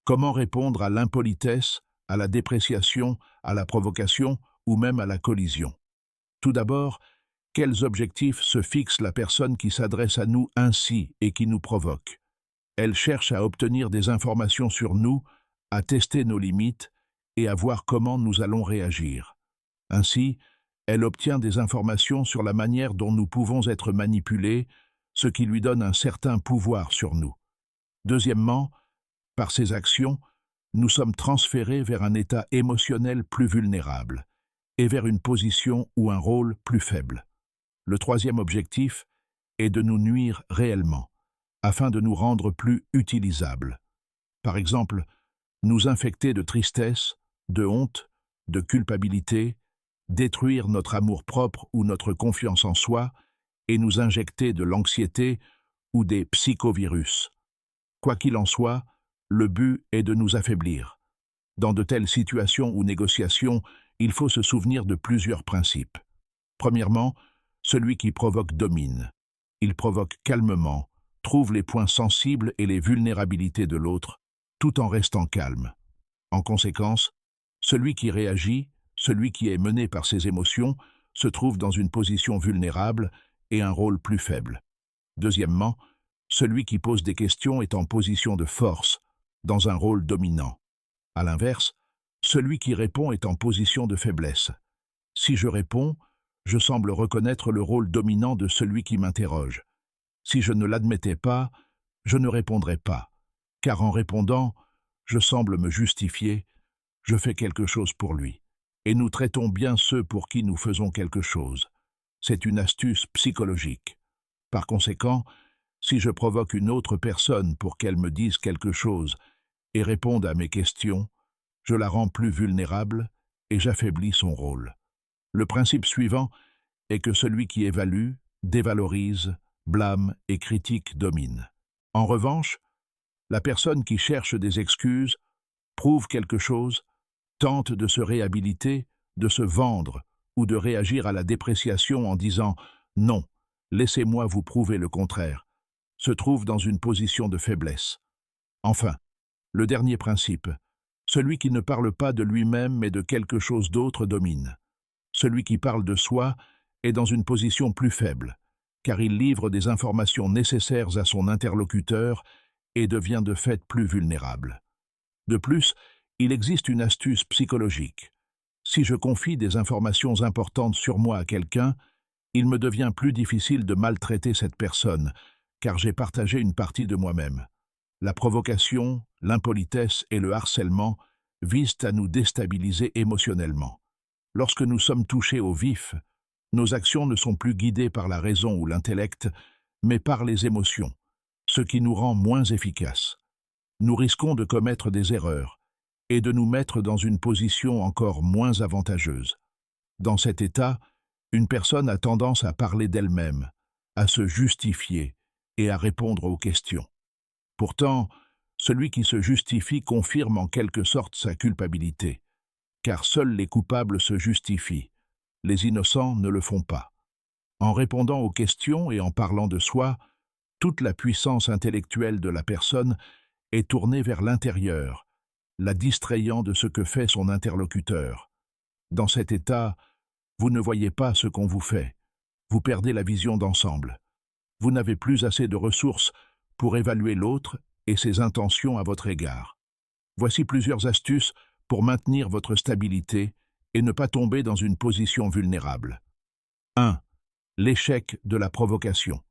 Comment répondre à l'impolitesse, à la dépréciation, à la provocation ou même à la collision? Tout d'abord, quels objectifs se fixe la personne qui s'adresse à nous ainsi et qui nous provoque? Elle cherche à obtenir des informations sur nous, à tester nos limites et à voir comment nous allons réagir. Ainsi, elle obtient des informations sur la manière dont nous pouvons être manipulés, ce qui lui donne un certain pouvoir sur nous. Deuxièmement, par ces actions, nous sommes transférés vers un état émotionnel plus vulnérable et vers une position ou un rôle plus faible. Le troisième objectif est de nous nuire réellement, afin de nous rendre plus utilisables. Par exemple, nous infecter de tristesse, de honte, de culpabilité, détruire notre amour-propre ou notre confiance en soi et nous injecter de l'anxiété ou des psychovirus. Quoi qu'il en soit, le but est de nous affaiblir. Dans de telles situations ou négociations, il faut se souvenir de plusieurs principes. Premièrement, celui qui provoque domine. Il provoque calmement, trouve les points sensibles et les vulnérabilités de l'autre, tout en restant calme. En conséquence, celui qui réagit, celui qui est mené par ses émotions, se trouve dans une position vulnérable et un rôle plus faible. Deuxièmement, celui qui pose des questions est en position de force, dans un rôle dominant. À l'inverse, celui qui répond est en position de faiblesse. Si je réponds, je semble reconnaître le rôle dominant de celui qui m'interroge. Si je ne l'admettais pas, je ne répondrais pas, car en répondant, je semble me justifier, je fais quelque chose pour lui. Et nous traitons bien ceux pour qui nous faisons quelque chose. C'est une astuce psychologique. Par conséquent, si je provoque une autre personne pour qu'elle me dise quelque chose et réponde à mes questions, je la rends plus vulnérable et j'affaiblis son rôle. Le principe suivant est que celui qui évalue, dévalorise, blâme et critique domine. En revanche, la personne qui cherche des excuses, prouve quelque chose, tente de se réhabiliter, de se vendre ou de réagir à la dépréciation en disant « Non, laissez-moi vous prouver le contraire », se trouve dans une position de faiblesse. Enfin, le dernier principe, celui qui ne parle pas de lui-même mais de quelque chose d'autre domine. Celui qui parle de soi est dans une position plus faible, car il livre des informations nécessaires à son interlocuteur et devient de fait plus vulnérable. De plus, il existe une astuce psychologique. Si je confie des informations importantes sur moi à quelqu'un, il me devient plus difficile de maltraiter cette personne, car j'ai partagé une partie de moi-même. La provocation, l'impolitesse et le harcèlement visent à nous déstabiliser émotionnellement. Lorsque nous sommes touchés au vif, nos actions ne sont plus guidées par la raison ou l'intellect, mais par les émotions, ce qui nous rend moins efficaces. Nous risquons de commettre des erreurs et de nous mettre dans une position encore moins avantageuse. Dans cet état, une personne a tendance à parler d'elle-même, à se justifier et à répondre aux questions. Pourtant, celui qui se justifie confirme en quelque sorte sa culpabilité, car seuls les coupables se justifient, les innocents ne le font pas. En répondant aux questions et en parlant de soi, toute la puissance intellectuelle de la personne est tournée vers l'intérieur, la distrayant de ce que fait son interlocuteur. Dans cet état, vous ne voyez pas ce qu'on vous fait, vous perdez la vision d'ensemble. Vous n'avez plus assez de ressources pour évaluer l'autre et ses intentions à votre égard. Voici plusieurs astuces pour maintenir votre stabilité et ne pas tomber dans une position vulnérable. 1. L'échec de la provocation.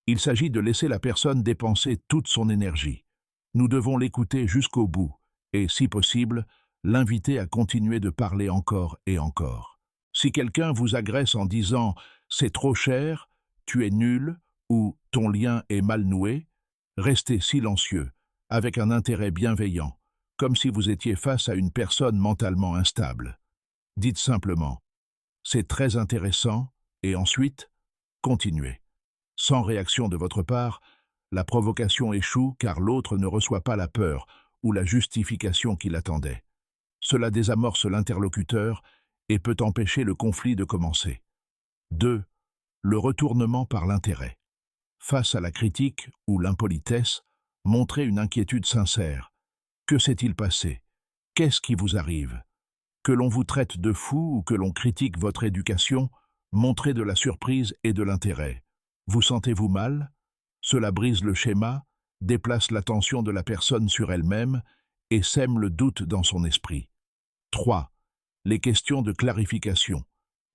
Il s'agit de laisser la personne dépenser toute son énergie. Nous devons l'écouter jusqu'au bout et, si possible, l'inviter à continuer de parler encore et encore. Si quelqu'un vous agresse en disant « c'est trop cher »,« tu es nul » ou « ton lien est mal noué », restez silencieux, avec un intérêt bienveillant, comme si vous étiez face à une personne mentalement instable. Dites simplement « c'est très intéressant » et ensuite, continuez. Sans réaction de votre part, la provocation échoue car l'autre ne reçoit pas la peur ou la justification qu'il attendait. Cela désamorce l'interlocuteur et peut empêcher le conflit de commencer. 2. Le retournement par l'intérêt. Face à la critique ou l'impolitesse, montrez une inquiétude sincère. Que s'est-il passé? Qu'est-ce qui vous arrive? Que l'on vous traite de fou ou que l'on critique votre éducation, montrez de la surprise et de l'intérêt. Vous sentez-vous mal? Cela brise le schéma, déplace l'attention de la personne sur elle-même et sème le doute dans son esprit. 3. Les questions de clarification.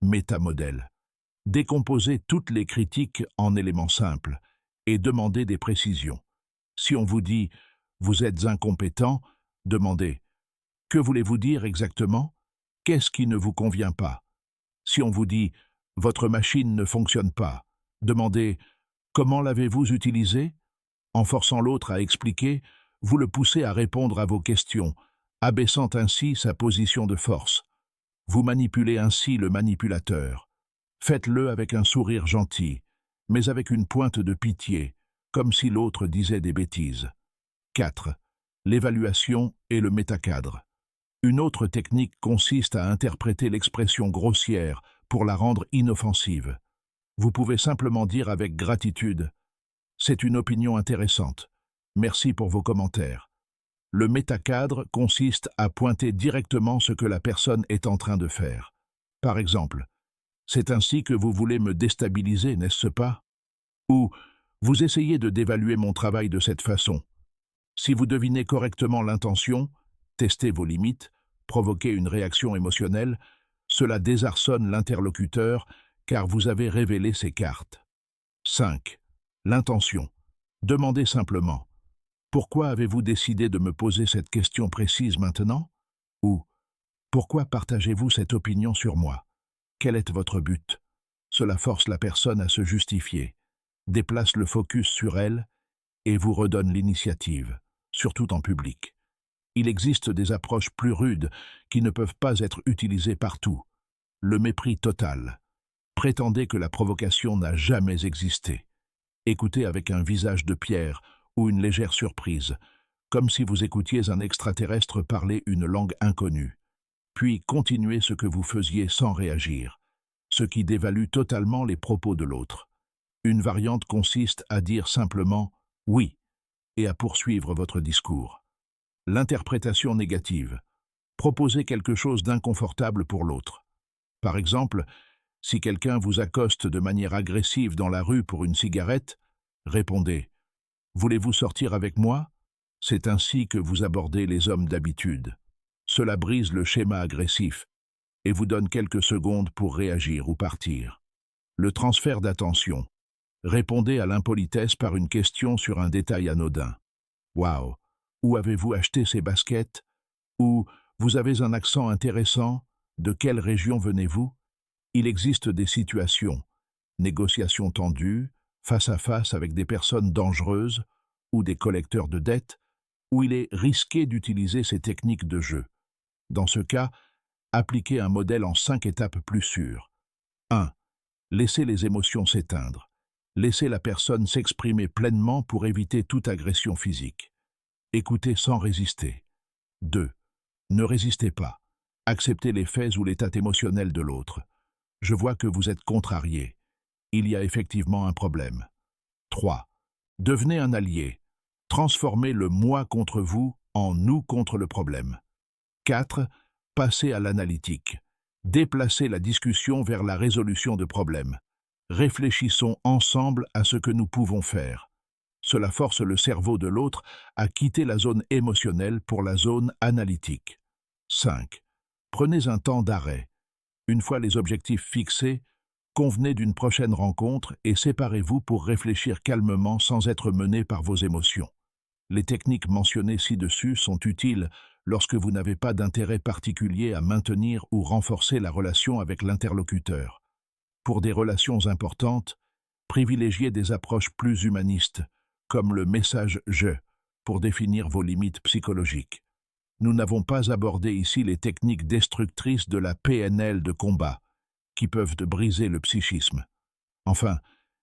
Métamodèle. Décomposez toutes les critiques en éléments simples et demandez des précisions. Si on vous dit « vous êtes incompétent », demandez « que voulez-vous dire exactement? Qu'est-ce qui ne vous convient pas ?» Si on vous dit « votre machine ne fonctionne pas », demandez « comment l'avez-vous utilisée ?» En forçant l'autre à expliquer, vous le poussez à répondre à vos questions, abaissant ainsi sa position de force. Vous manipulez ainsi le manipulateur. Faites-le avec un sourire gentil, mais avec une pointe de pitié, comme si l'autre disait des bêtises. 4. L'évaluation et le métacadre. Une autre technique consiste à interpréter l'expression grossière pour la rendre inoffensive. Vous pouvez simplement dire avec gratitude « C'est une opinion intéressante. Merci pour vos commentaires. » Le métacadre consiste à pointer directement ce que la personne est en train de faire. Par exemple, « C'est ainsi que vous voulez me déstabiliser, n'est-ce pas ?» Ou « Vous essayez de dévaluer mon travail de cette façon. » Si vous devinez correctement l'intention, testez vos limites, provoquez une réaction émotionnelle, cela désarçonne l'interlocuteur car vous avez révélé ses cartes. 5. L'intention. Demandez simplement « Pourquoi avez-vous décidé de me poser cette question précise maintenant ?» Ou « Pourquoi partagez-vous cette opinion sur moi? Quel est votre but ?» Cela force la personne à se justifier, déplace le focus sur elle et vous redonne l'initiative, surtout en public. Il existe des approches plus rudes qui ne peuvent pas être utilisées partout. Le mépris total. Prétendez que la provocation n'a jamais existé. Écoutez avec un visage de pierre ou une légère surprise, comme si vous écoutiez un extraterrestre parler une langue inconnue. Puis continuez ce que vous faisiez sans réagir, ce qui dévalue totalement les propos de l'autre. Une variante consiste à dire simplement « oui » et à poursuivre votre discours. L'interprétation négative. Proposez quelque chose d'inconfortable pour l'autre. Par exemple, si quelqu'un vous accoste de manière agressive dans la rue pour une cigarette, répondez « Voulez-vous sortir avec moi ?» C'est ainsi que vous abordez les hommes d'habitude. Cela brise le schéma agressif et vous donne quelques secondes pour réagir ou partir. Le transfert d'attention. Répondez à l'impolitesse par une question sur un détail anodin. « Waouh, où avez-vous acheté ces baskets ?» Ou « Vous avez un accent intéressant, de quelle région venez-vous ?» Il existe des situations, négociations tendues, face à face avec des personnes dangereuses ou des collecteurs de dettes, où il est risqué d'utiliser ces techniques de jeu. Dans ce cas, appliquez un modèle en 5 étapes plus sûres. 1. Laissez les émotions s'éteindre. Laissez la personne s'exprimer pleinement pour éviter toute agression physique. Écoutez sans résister. 2. Ne résistez pas. Acceptez les faits ou l'état émotionnel de l'autre. Je vois que vous êtes contrarié. Il y a effectivement un problème. 3. Devenez un allié. Transformez le « moi » contre vous en « nous » contre le problème. 4. Passez à l'analytique. Déplacez la discussion vers la résolution de problèmes. Réfléchissons ensemble à ce que nous pouvons faire. Cela force le cerveau de l'autre à quitter la zone émotionnelle pour la zone analytique. 5. Prenez un temps d'arrêt. Une fois les objectifs fixés, convenez d'une prochaine rencontre et séparez-vous pour réfléchir calmement sans être mené par vos émotions. Les techniques mentionnées ci-dessus sont utiles lorsque vous n'avez pas d'intérêt particulier à maintenir ou renforcer la relation avec l'interlocuteur. Pour des relations importantes, privilégiez des approches plus humanistes, comme le message « je », pour définir vos limites psychologiques. Nous n'avons pas abordé ici les techniques destructrices de la PNL de combat, qui peuvent briser le psychisme. Enfin,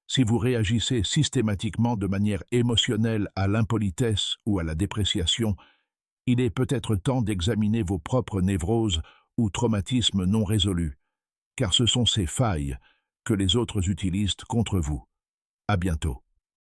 si vous réagissez systématiquement de manière émotionnelle à l'impolitesse ou à la dépréciation, il est peut-être temps d'examiner vos propres névroses ou traumatismes non résolus, car ce sont ces failles que les autres utilisent contre vous. À bientôt.